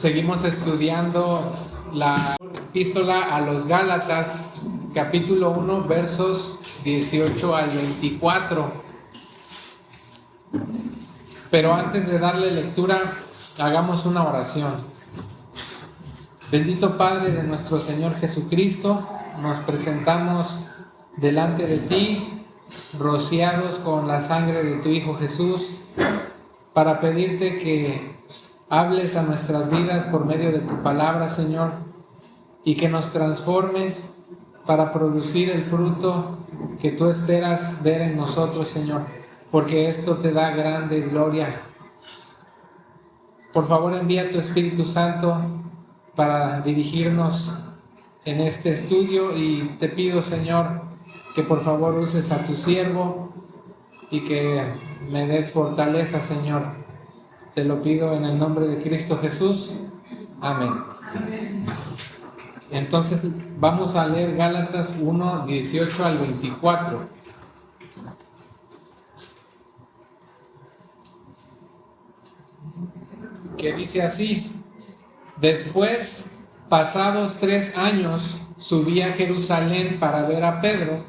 Seguimos estudiando la epístola a los Gálatas, capítulo 1, versos 18 al 24. Pero antes de darle lectura, hagamos una oración. Bendito Padre de nuestro Señor Jesucristo, nos presentamos delante de ti, rociados con la sangre de tu Hijo Jesús, para pedirte que hables a nuestras vidas por medio de tu palabra, Señor, y que nos transformes para producir el fruto que tú esperas ver en nosotros, Señor, porque esto te da grande gloria. Por favor, envía tu Espíritu Santo para dirigirnos en este estudio, y te pido, Señor, que por favor uses a tu siervo y que me des fortaleza, Señor. Te lo pido en el nombre de Cristo Jesús. Amén. Entonces vamos a leer Gálatas 1, 18 al 24. Que dice así: Después, pasados 3 años, subí a Jerusalén para ver a Pedro,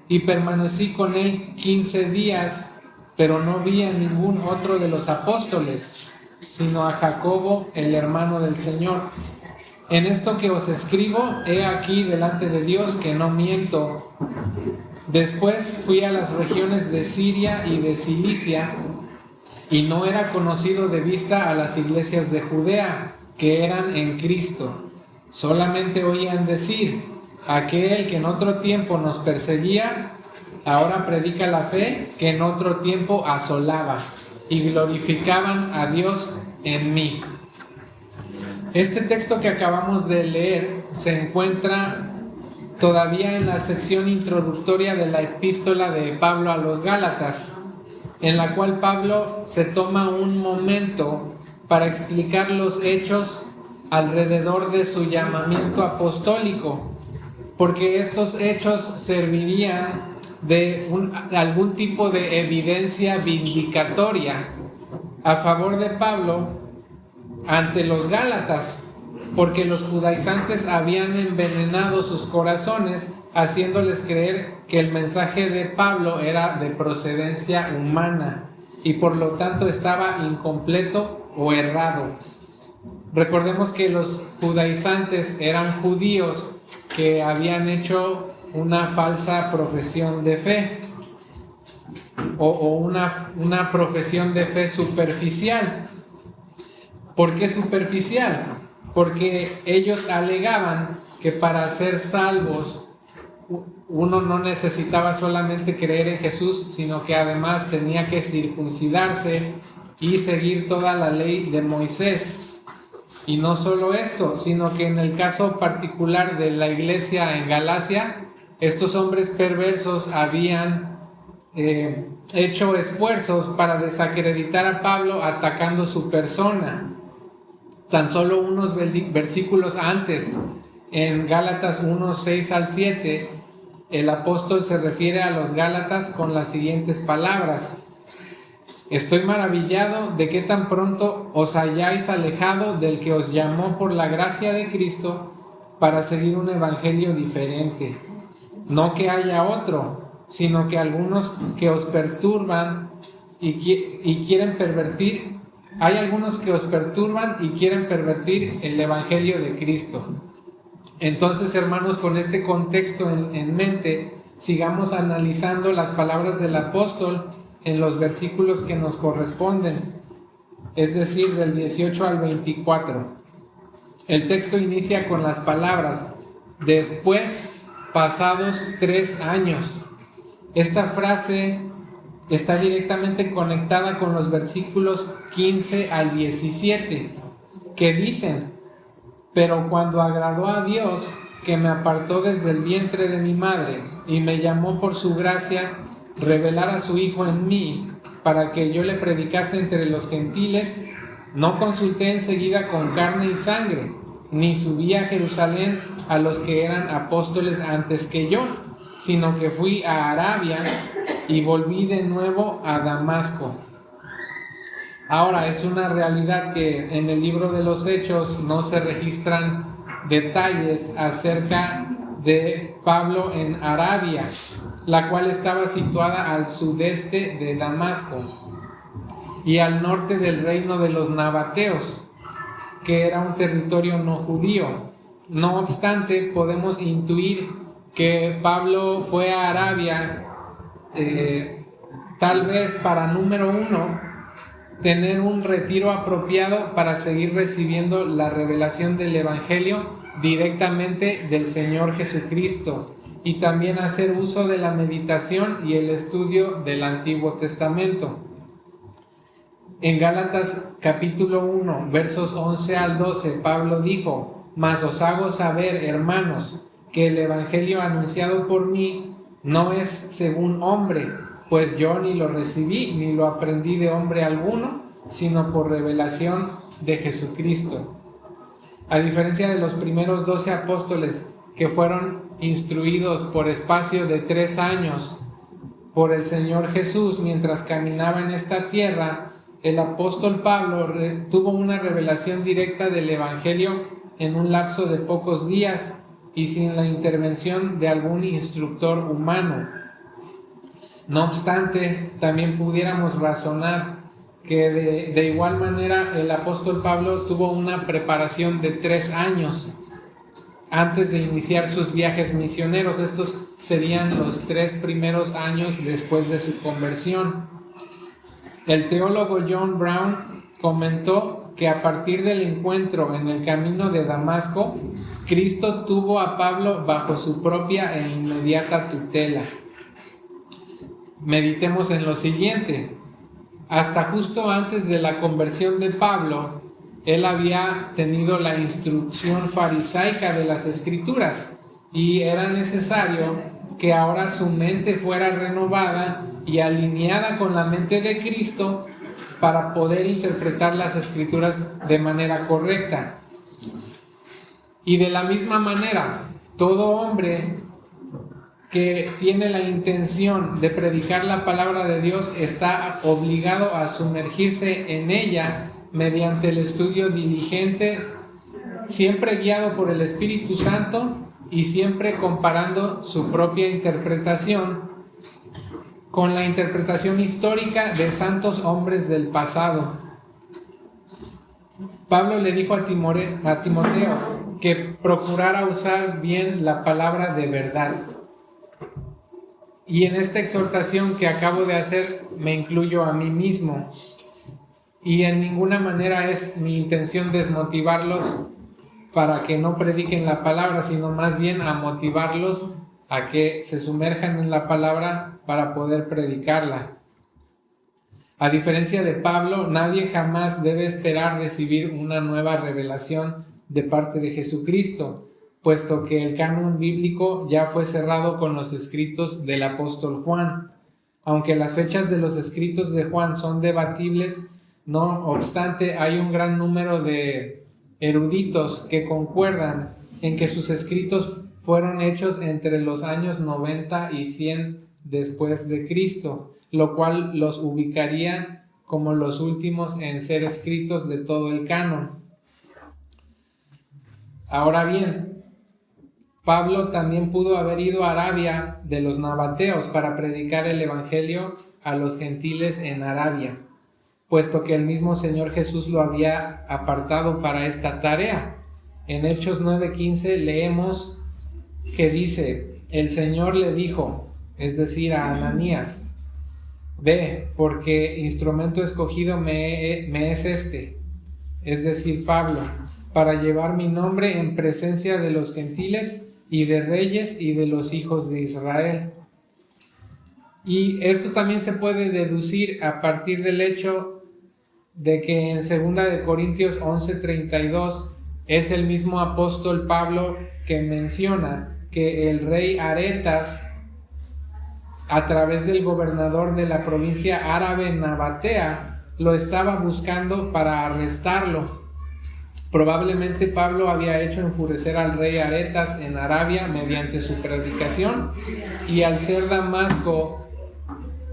y permanecí con él 15 días, pero no vi a ningún otro de los apóstoles, sino a Jacobo, el hermano del Señor. En esto que os escribo, he aquí delante de Dios que no miento. Después fui a las regiones de Siria y de Cilicia, y no era conocido de vista a las iglesias de Judea, que eran en Cristo. Solamente oían decir: aquel que en otro tiempo nos perseguía, ahora predica la fe que en otro tiempo asolaba, y glorificaban a Dios en mí. Este texto que acabamos de leer se encuentra todavía en la sección introductoria de la epístola de Pablo a los Gálatas, en la cual Pablo se toma un momento para explicar los hechos alrededor de su llamamiento apostólico, porque estos hechos servirían de algún tipo de evidencia vindicatoria a favor de Pablo ante los Gálatas, porque los judaizantes habían envenenado sus corazones, haciéndoles creer que el mensaje de Pablo era de procedencia humana y por lo tanto estaba incompleto o errado. Recordemos que los judaizantes eran judíos que habían hecho una falsa profesión de fe o una profesión de fe superficial. ¿Por qué superficial? Porque ellos alegaban que para ser salvos uno no necesitaba solamente creer en Jesús, sino que además tenía que circuncidarse y seguir toda la ley de Moisés. Y no solo esto, sino que en el caso particular de la iglesia en Galacia, estos hombres perversos habían hecho esfuerzos para desacreditar a Pablo atacando su persona. Tan solo unos versículos antes, en Gálatas 1, 6 al 7, el apóstol se refiere a los Gálatas con las siguientes palabras: Estoy maravillado de que tan pronto os hayáis alejado del que os llamó por la gracia de Cristo para seguir un evangelio diferente. No que haya otro, sino que algunos que os perturban y quieren pervertir. Hay algunos que os perturban y quieren pervertir el evangelio de Cristo. Entonces, hermanos, con este contexto en mente, sigamos analizando las palabras del apóstol en los versículos que nos corresponden, es decir, del 18 al 24. El texto inicia con las palabras: después, pasados 3 años. Esta frase está directamente conectada con los versículos 15 al 17, que dicen: pero cuando agradó a Dios, que me apartó desde el vientre de mi madre y me llamó por su gracia, revelar a su Hijo en mí, para que yo le predicase entre los gentiles, no consulté enseguida con carne y sangre, ni subí a Jerusalén a los que eran apóstoles antes que yo, sino que fui a Arabia y volví de nuevo a Damasco. Ahora, es una realidad que en el libro de los Hechos no se registran detalles acerca de Pablo en Arabia, la cual estaba situada al sudeste de Damasco y al norte del reino de los nabateos, que era un territorio no judío. No obstante, podemos intuir que Pablo fue a Arabia tal vez para, número uno, tener un retiro apropiado para seguir recibiendo la revelación del Evangelio directamente del Señor Jesucristo, y también hacer uso de la meditación y el estudio del Antiguo Testamento. En Gálatas capítulo 1, versos 11 al 12, Pablo dijo: «Mas os hago saber, hermanos, que el Evangelio anunciado por mí no es según hombre, pues yo ni lo recibí ni lo aprendí de hombre alguno, sino por revelación de Jesucristo». A diferencia de los primeros 12 apóstoles, que fueron instruidos por espacio de 3 años por el Señor Jesús mientras caminaba en esta tierra, el apóstol Pablo tuvo una revelación directa del Evangelio en un lapso de pocos días y sin la intervención de algún instructor humano. No obstante, también pudiéramos razonar que de igual manera el apóstol Pablo tuvo una preparación de 3 años antes de iniciar sus viajes misioneros. Estos serían los 3 primeros años después de su conversión. El teólogo John Brown comentó que a partir del encuentro en el camino de Damasco, Cristo tuvo a Pablo bajo su propia e inmediata tutela. Meditemos en lo siguiente. Hasta justo antes de la conversión de Pablo, él había tenido la instrucción farisaica de las Escrituras, y era necesario que ahora su mente fuera renovada y alineada con la mente de Cristo para poder interpretar las Escrituras de manera correcta. Y de la misma manera, todo hombre que tiene la intención de predicar la palabra de Dios está obligado a sumergirse en ella mediante el estudio diligente, siempre guiado por el Espíritu Santo y siempre comparando su propia interpretación con la interpretación histórica de santos hombres del pasado. Pablo le dijo a Timoteo que procurara usar bien la palabra de verdad. Y en esta exhortación que acabo de hacer me incluyo a mí mismo. Y en ninguna manera es mi intención desmotivarlos para que no prediquen la palabra, sino más bien a motivarlos a que se sumerjan en la palabra para poder predicarla. A diferencia de Pablo, nadie jamás debe esperar recibir una nueva revelación de parte de Jesucristo, puesto que el canon bíblico ya fue cerrado con los escritos del apóstol Juan. Aunque las fechas de los escritos de Juan son debatibles, no obstante, hay un gran número de eruditos que concuerdan en que sus escritos fueron hechos entre los años 90 y 100 después de Cristo, lo cual los ubicaría como los últimos en ser escritos de todo el canon. Ahora bien, Pablo también pudo haber ido a Arabia de los nabateos para predicar el evangelio a los gentiles en Arabia, puesto que el mismo Señor Jesús lo había apartado para esta tarea. En Hechos 9:15 leemos que dice: el Señor le dijo, es decir, a Ananías: ve, porque instrumento escogido me es este, es decir, Pablo, para llevar mi nombre en presencia de los gentiles y de reyes y de los hijos de Israel. Y esto también se puede deducir a partir del hecho de que en 2 de Corintios 11:32 es el mismo apóstol Pablo que menciona que el rey Aretas, a través del gobernador de la provincia árabe Nabatea, lo estaba buscando para arrestarlo. Probablemente Pablo había hecho enfurecer al rey Aretas en Arabia mediante su predicación, y al ser Damasco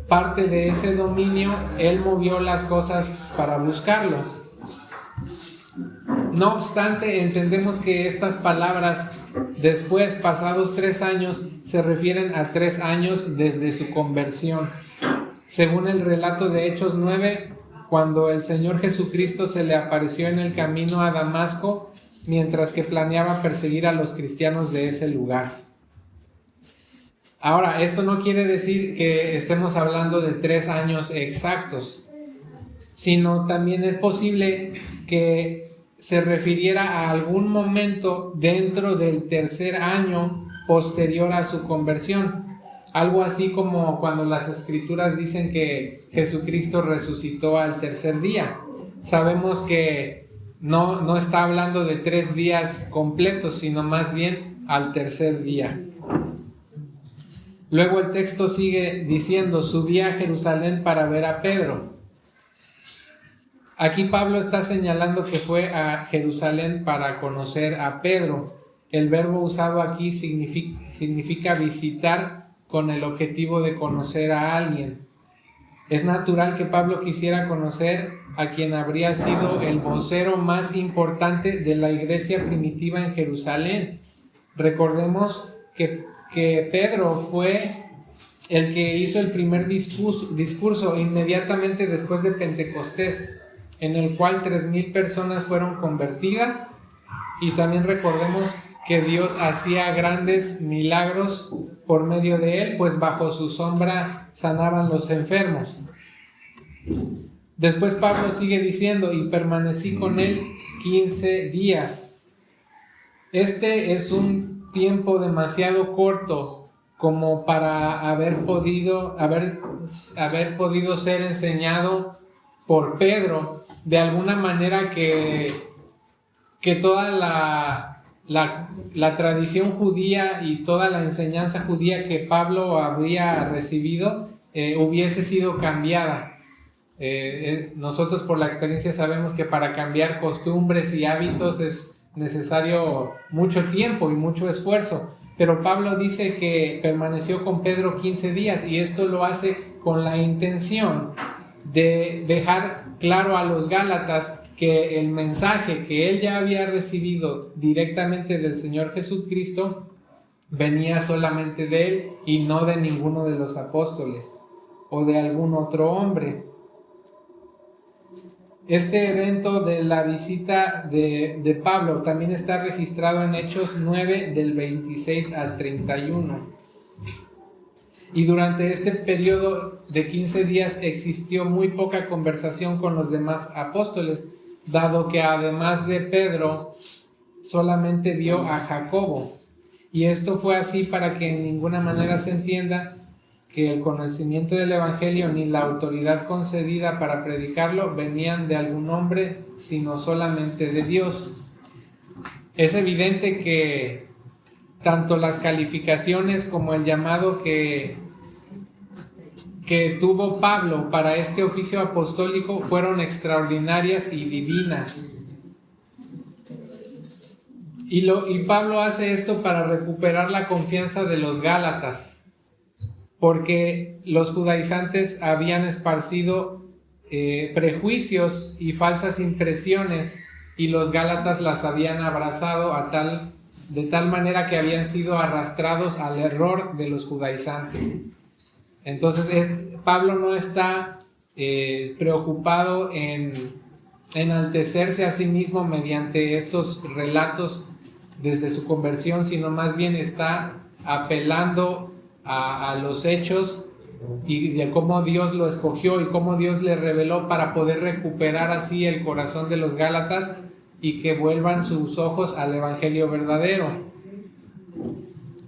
parte de ese dominio, él movió las cosas para buscarlo. No obstante, entendemos que estas palabras, después, pasados 3 años, se refieren a 3 años desde su conversión. Según el relato de Hechos 9, cuando el Señor Jesucristo se le apareció en el camino a Damasco, mientras que planeaba perseguir a los cristianos de ese lugar. Ahora, esto no quiere decir que estemos hablando de 3 años exactos, sino también es posible que se refiriera a algún momento dentro del 3er año posterior a su conversión. Algo así como cuando las escrituras dicen que Jesucristo resucitó al 3er día. Sabemos que no está hablando de 3 días completos, sino más bien al 3er día. Luego el texto sigue diciendo: subí a Jerusalén para ver a Pedro. Aquí Pablo está señalando que fue a Jerusalén para conocer a Pedro. El verbo usado aquí significa visitar con el objetivo de conocer a alguien. Es natural que Pablo quisiera conocer a quien habría sido el vocero más importante de la iglesia primitiva en Jerusalén. Recordemos que Pedro fue el que hizo el primer discurso inmediatamente después de Pentecostés, en el cual 3,000 personas fueron convertidas, y también recordemos que Dios hacía grandes milagros por medio de él, pues bajo su sombra sanaban los enfermos. Después Pablo sigue diciendo: y permanecí con él 15 días. Este es un tiempo demasiado corto como para haber podido ser enseñado por Pedro de alguna manera que toda la tradición judía y toda la enseñanza judía que Pablo habría recibido hubiese sido cambiada. Nosotros por la experiencia sabemos que para cambiar costumbres y hábitos es necesario mucho tiempo y mucho esfuerzo, pero Pablo dice que permaneció con Pedro 15 días, y esto lo hace con la intención de dejar claro a los Gálatas que el mensaje que él ya había recibido directamente del Señor Jesucristo venía solamente de él y no de ninguno de los apóstoles o de algún otro hombre. Este evento de la visita de Pablo también está registrado en Hechos 9 del 26 al 31. Y durante este periodo de 15 días existió muy poca conversación con los demás apóstoles, dado que además de Pedro solamente vio a Jacobo. Y esto fue así para que en ninguna manera se entienda que el conocimiento del Evangelio ni la autoridad concedida para predicarlo venían de algún hombre, sino solamente de Dios. Es evidente que tanto las calificaciones como el llamado que tuvo Pablo para este oficio apostólico fueron extraordinarias y divinas. Y Pablo hace esto para recuperar la confianza de los Gálatas, porque los judaizantes habían esparcido prejuicios y falsas impresiones, y los Gálatas las habían abrazado de tal manera que habían sido arrastrados al error de los judaizantes. Entonces Pablo no está preocupado en enaltecerse a sí mismo mediante estos relatos desde su conversión, sino más bien está apelando a los hechos y de cómo Dios lo escogió y cómo Dios le reveló para poder recuperar así el corazón de los Gálatas y que vuelvan sus ojos al evangelio verdadero.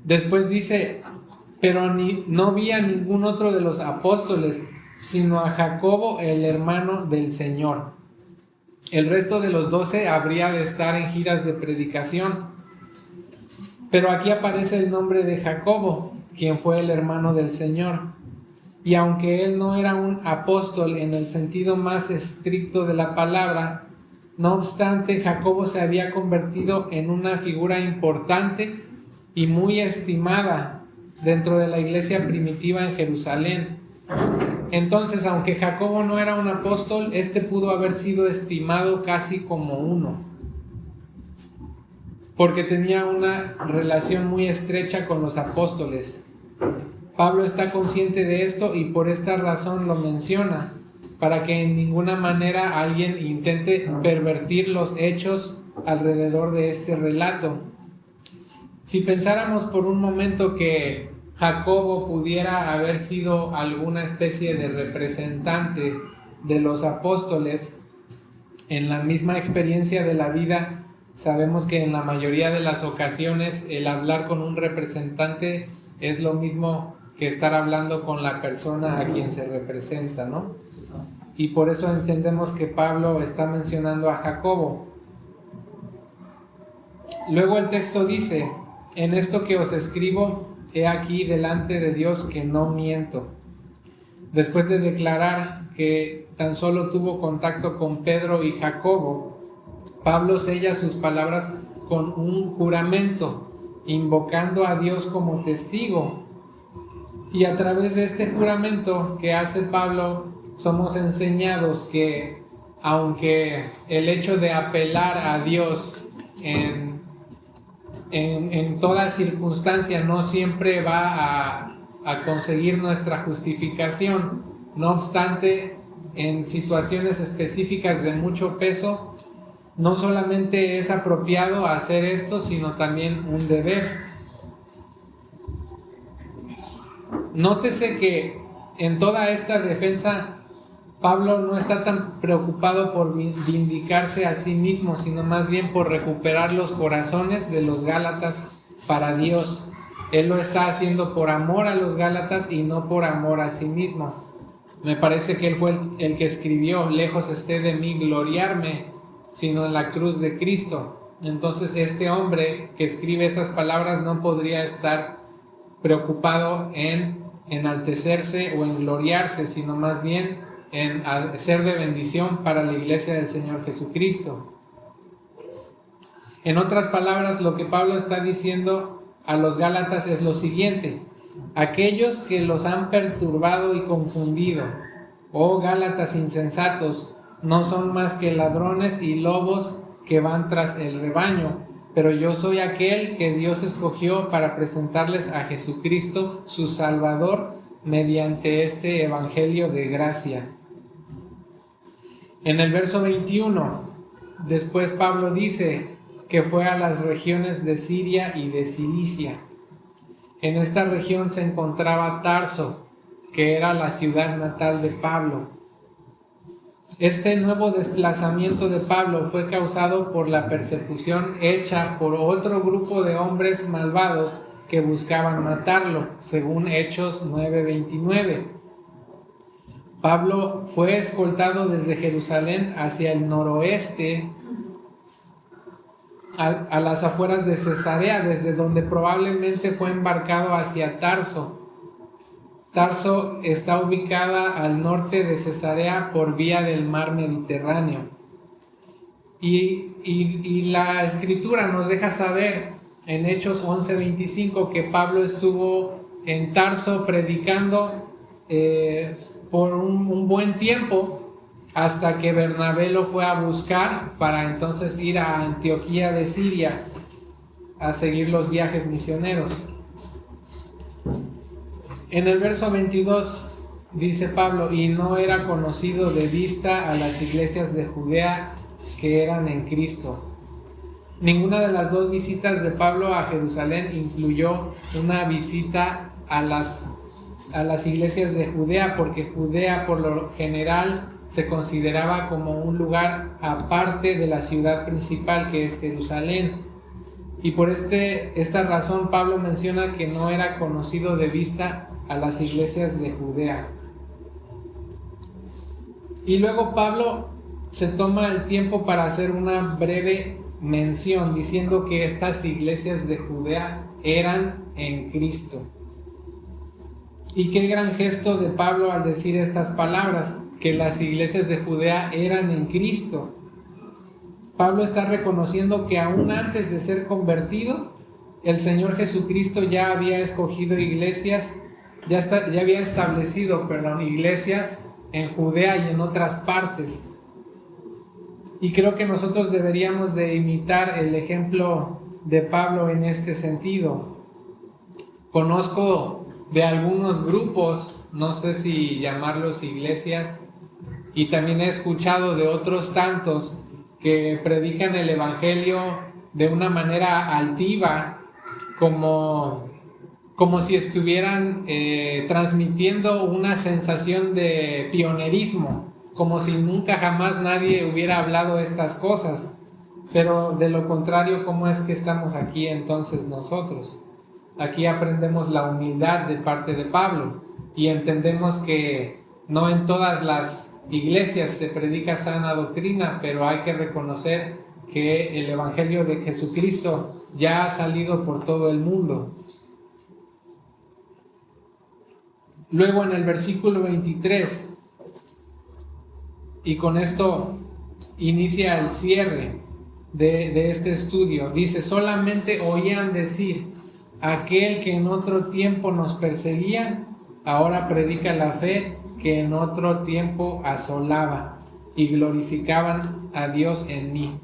Después dice: pero no vi a ningún otro de los apóstoles, sino a Jacobo, el hermano del Señor. El resto de los 12 habría de estar en giras de predicación, pero aquí aparece el nombre de Jacobo, quien fue el hermano del Señor. Y aunque él no era un apóstol en el sentido más estricto de la palabra, no obstante, Jacobo se había convertido en una figura importante y muy estimada dentro de la iglesia primitiva en Jerusalén. Entonces, aunque Jacobo no era un apóstol, este pudo haber sido estimado casi como uno, porque tenía una relación muy estrecha con los apóstoles. Pablo está consciente de esto y por esta razón lo menciona, para que en ninguna manera alguien intente pervertir los hechos alrededor de este relato. Si pensáramos por un momento que Jacobo pudiera haber sido alguna especie de representante de los apóstoles, en la misma experiencia de la vida, sabemos que en la mayoría de las ocasiones el hablar con un representante es lo mismo que estar hablando con la persona a quien se representa, ¿no? Y por eso entendemos que Pablo está mencionando a Jacobo. Luego el texto dice: en esto que os escribo, he aquí delante de Dios que no miento. Después de declarar que tan solo tuvo contacto con Pedro y Jacobo, Pablo sella sus palabras con un juramento, invocando a Dios como testigo. Y a través de este juramento que hace Pablo, somos enseñados que aunque el hecho de apelar a Dios en toda circunstancia no siempre va a conseguir nuestra justificación, no obstante, en situaciones específicas de mucho peso, no solamente es apropiado hacer esto, sino también un deber. Nótese que en toda esta defensa Pablo no está tan preocupado por vindicarse a sí mismo, sino más bien por recuperar los corazones de los Gálatas para Dios. Él lo está haciendo por amor a los Gálatas y no por amor a sí mismo. Me parece que él fue el que escribió: lejos esté de mí gloriarme, sino en la cruz de Cristo. Entonces este hombre que escribe esas palabras no podría estar preocupado en enaltecerse o en gloriarse, sino más bien en ser de bendición para la iglesia del Señor Jesucristo. En otras palabras, lo que Pablo está diciendo a los Gálatas es lo siguiente: aquellos que los han perturbado y confundido, oh Gálatas insensatos, no son más que ladrones y lobos que van tras el rebaño, pero yo soy aquel que Dios escogió para presentarles a Jesucristo, su Salvador, mediante este evangelio de gracia. En el verso 21, después Pablo dice que fue a las regiones de Siria y de Cilicia. En esta región se encontraba Tarso, que era la ciudad natal de Pablo. Este nuevo desplazamiento de Pablo fue causado por la persecución hecha por otro grupo de hombres malvados que buscaban matarlo, según Hechos 9:29. Pablo fue escoltado desde Jerusalén hacia el noroeste, a las afueras de Cesarea, desde donde probablemente fue embarcado hacia Tarso. Tarso está ubicada al norte de Cesarea por vía del mar Mediterráneo. Y la escritura nos deja saber en Hechos 11:25 que Pablo estuvo en Tarso predicando por un buen tiempo, hasta que Bernabé lo fue a buscar para entonces ir a Antioquía de Siria a seguir los viajes misioneros. En el verso 22 dice Pablo: y no era conocido de vista a las iglesias de Judea que eran en Cristo. Ninguna de las dos visitas de Pablo a Jerusalén incluyó una visita a las iglesias de Judea, porque Judea por lo general se consideraba como un lugar aparte de la ciudad principal, que es Jerusalén. Y por esta razón Pablo menciona que no era conocido de vista a las iglesias de Judea. Y luego Pablo se toma el tiempo para hacer una breve mención, diciendo que estas iglesias de Judea eran en Cristo. Y qué gran gesto de Pablo al decir estas palabras, que las iglesias de Judea eran en Cristo. Pablo está reconociendo que aún antes de ser convertido, el Señor Jesucristo ya había escogido iglesias ya había establecido, iglesias en Judea y en otras partes. Y creo que nosotros deberíamos de imitar el ejemplo de Pablo en este sentido. Conozco de algunos grupos, no sé si llamarlos iglesias, y también he escuchado de otros tantos que predican el evangelio de una manera altiva, como si estuvieran transmitiendo una sensación de pionerismo, como si nunca jamás nadie hubiera hablado estas cosas. Pero de lo contrario, ¿cómo es que estamos aquí entonces nosotros? Aquí aprendemos la humildad de parte de Pablo y entendemos que no en todas las iglesias se predica sana doctrina, pero hay que reconocer que el evangelio de Jesucristo ya ha salido por todo el mundo. Luego en el versículo 23, y con esto inicia el cierre de este estudio, dice: solamente oían decir, aquel que en otro tiempo nos perseguía, ahora predica la fe que en otro tiempo asolaba, y glorificaban a Dios en mí.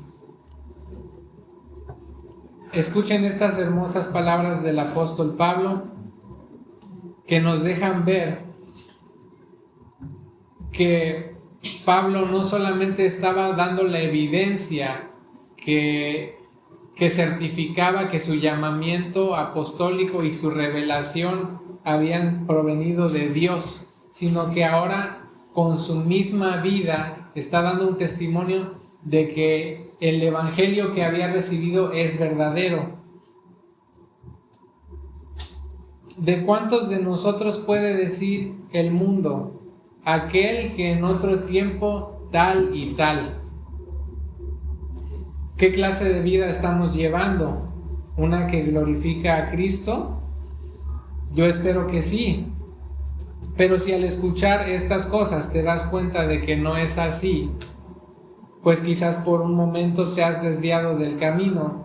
Escuchen estas hermosas palabras del apóstol Pablo, que nos dejan ver que Pablo no solamente estaba dando la evidencia que certificaba que su llamamiento apostólico y su revelación habían provenido de Dios, sino que ahora con su misma vida está dando un testimonio de que el evangelio que había recibido es verdadero. ¿De cuántos de nosotros puede decir el mundo, aquel que en otro tiempo tal y tal? ¿Qué clase de vida estamos llevando? ¿Una que glorifica a Cristo? Yo espero que sí. Pero si al escuchar estas cosas te das cuenta de que no es así, pues quizás por un momento te has desviado del camino.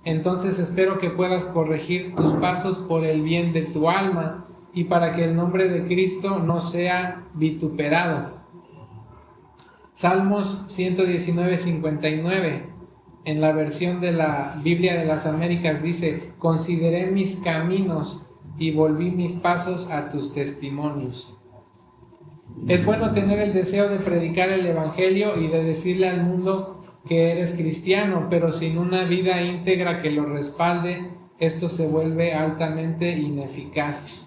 Entonces espero que puedas corregir tus pasos por el bien de tu alma y para que el nombre de Cristo no sea vituperado. Salmos 119:59, en la versión de la Biblia de las Américas, dice: consideré mis caminos y volví mis pasos a tus testimonios. Es bueno tener el deseo de predicar el evangelio y de decirle al mundo que eres cristiano, pero sin una vida íntegra que lo respalde, esto se vuelve altamente ineficaz.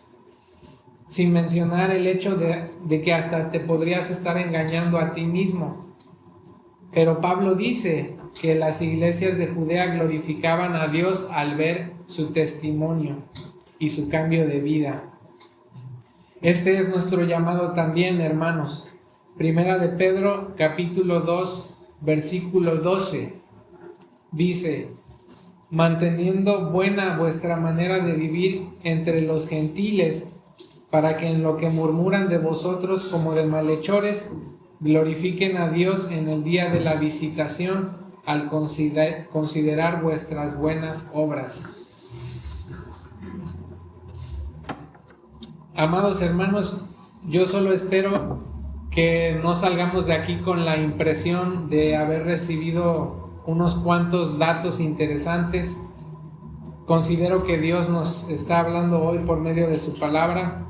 Sin mencionar el hecho de que hasta te podrías estar engañando a ti mismo. Pero Pablo dice que las iglesias de Judea glorificaban a Dios al ver su testimonio y su cambio de vida. Este es nuestro llamado también, hermanos. Primera de Pedro, capítulo 2, versículo 12, dice: manteniendo buena vuestra manera de vivir entre los gentiles, para que en lo que murmuran de vosotros como de malhechores, glorifiquen a Dios en el día de la visitación, al considerar vuestras buenas obras. Amados hermanos, yo solo espero que no salgamos de aquí con la impresión de haber recibido unos cuantos datos interesantes. Considero que Dios nos está hablando hoy por medio de su palabra.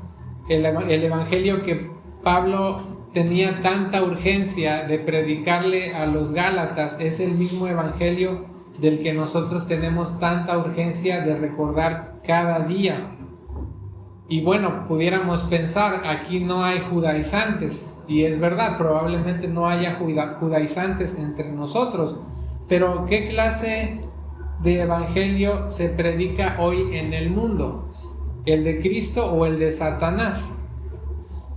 El evangelio que Pablo tenía tanta urgencia de predicarle a los Gálatas es el mismo evangelio del que nosotros tenemos tanta urgencia de recordar cada día. Y bueno, pudiéramos pensar, aquí no hay judaizantes, y es verdad, probablemente no haya judaizantes entre nosotros, pero ¿qué clase de evangelio se predica hoy en el mundo? ¿El de Cristo o el de Satanás?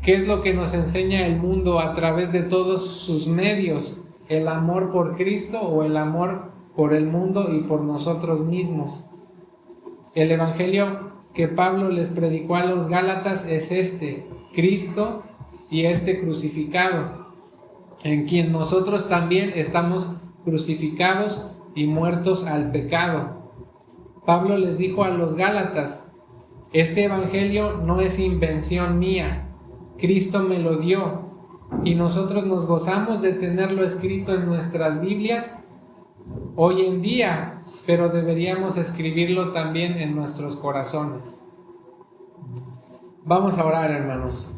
¿Qué es lo que nos enseña el mundo a través de todos sus medios? ¿El amor por Cristo o el amor por el mundo y por nosotros mismos? El evangelio que Pablo les predicó a los Gálatas es Cristo y crucificado, en quien nosotros también estamos crucificados y muertos al pecado. Pablo les dijo a los Gálatas: Este evangelio no es invención mía, Cristo me lo dio y nosotros nos gozamos de tenerlo escrito en nuestras Biblias hoy en día, pero deberíamos escribirlo también en nuestros corazones. Vamos a orar, hermanos.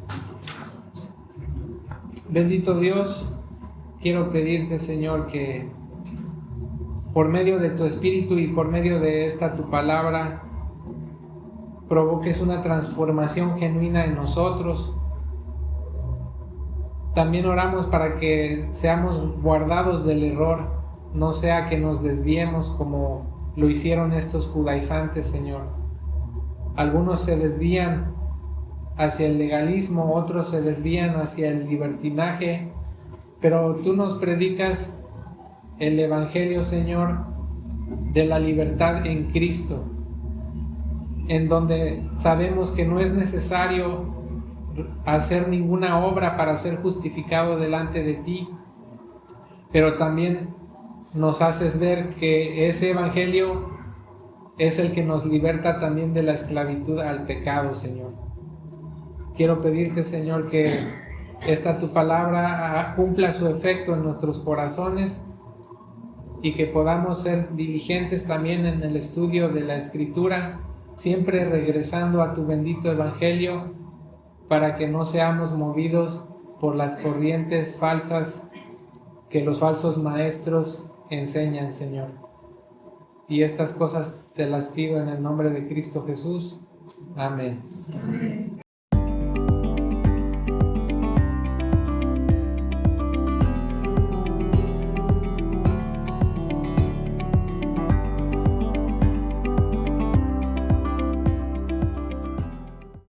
Bendito Dios, quiero pedirte, Señor, que por medio de tu Espíritu y por medio de esta tu palabra provoques una transformación genuina en nosotros. También oramos para que seamos guardados del error, no sea que nos desviemos como lo hicieron estos judaizantes, Señor. Algunos se desvían hacia el legalismo, otros se desvían hacia el libertinaje, pero tú nos predicas el Evangelio, Señor, de la libertad en Cristo, en donde sabemos que no es necesario hacer ninguna obra para ser justificado delante de ti, pero también nos haces ver que ese evangelio es el que nos liberta también de la esclavitud al pecado, Señor. Quiero pedirte, Señor, que esta tu palabra cumpla su efecto en nuestros corazones y que podamos ser diligentes también en el estudio de la Escritura, siempre regresando a tu bendito evangelio, para que no seamos movidos por las corrientes falsas que los falsos maestros enseñan, Señor. Y estas cosas te las pido en el nombre de Cristo Jesús. Amén.